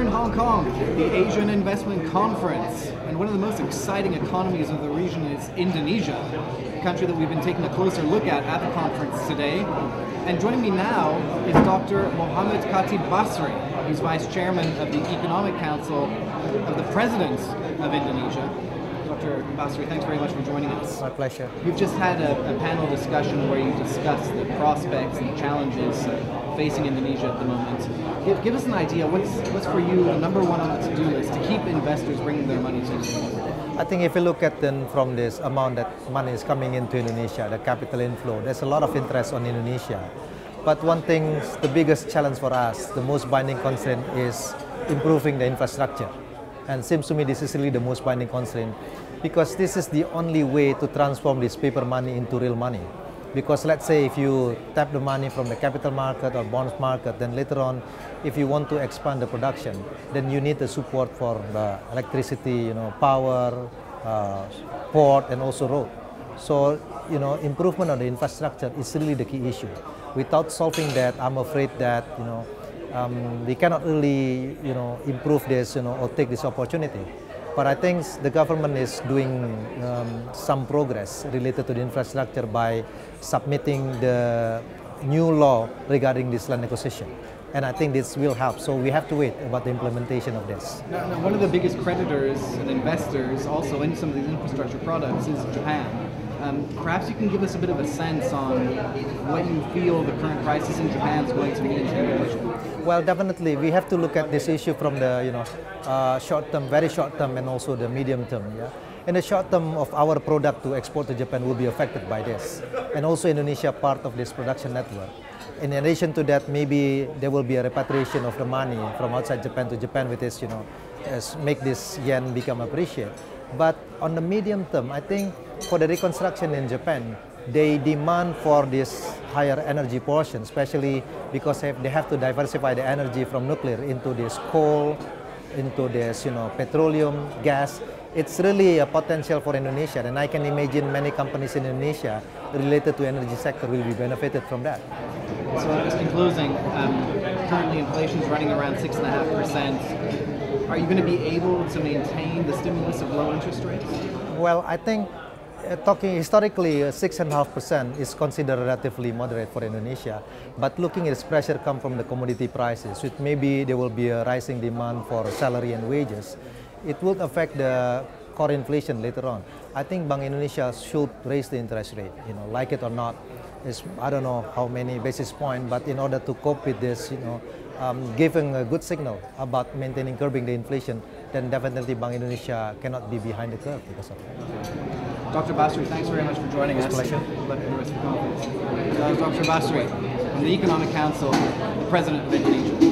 here in Hong Kong, the Asian Investment Conference, and one of the most exciting economies of the region is Indonesia, a country that we've been taking a closer look at the conference today. And joining me now is Dr. Mohammed Chatib Basri, who's Vice Chairman of the Economic Council of the President of Indonesia. Dr. Basri, thanks very much for joining us. My pleasure. You've just had a panel discussion where you discussed the prospects and challenges facing Indonesia at the moment. Give us an idea, what's for you the number one on the to-do list to keep investors bringing their money to Indonesia? I think if you look at then from this amount that money is coming into Indonesia, the capital inflow, there's a lot of interest on Indonesia. But one thing, the biggest challenge for us, the most binding constraint is improving the infrastructure. And seems to me this is really the most binding constraint because this is the only way to transform this paper money into real money. Because let's say if you tap the money from the capital market or bonds market, then later on, if you want to expand the production, then you need the support for the electricity, power, port, and also road. So, improvement on the infrastructure is really the key issue. Without solving that, I'm afraid that, we cannot really, improve this, or take this opportunity. But I think the government is doing some progress related to the infrastructure by submitting the new law regarding this land acquisition. And I think this will help. So we have to wait about the implementation of this. Now, one of the biggest creditors and investors also in some of these infrastructure products is Japan. Perhaps you can give us a bit of a sense on what you feel the current crisis in Japan is going to mean to Indonesia. Well, definitely, we have to look at this issue from the short term, very short term, and also the medium term. Yeah, in the short term, of our product to export to Japan will be affected by this, and also Indonesia part of this production network. In addition to that, maybe there will be a repatriation of the money from outside Japan to Japan, with this, make this yen become appreciated. But on the medium term, I think for the reconstruction in Japan, they demand for this higher energy portion, especially because they have to diversify the energy from nuclear into this coal, into this petroleum, gas. It's really a potential for Indonesia, and I can imagine many companies in Indonesia related to energy sector will be benefited from that. So just in closing, currently inflation is running around 6.5%. Are you going to be able to maintain the stimulus of low interest rates? Well, I think talking historically, 6.5% is considered relatively moderate for Indonesia. But looking at this pressure come from the commodity prices, which maybe there will be a rising demand for salary and wages. It will affect the core inflation later on. I think Bank Indonesia should raise the interest rate, like it or not. I don't know how many basis points, but in order to cope with this, giving a good signal about maintaining curbing the inflation, then definitely Bank Indonesia cannot be behind the curve because of that. Dr. Basri, thanks very much for joining us. Pleasure. Good luck with the rest of the conference. Dr. Basri, from the Economic Council, the President of Indonesia.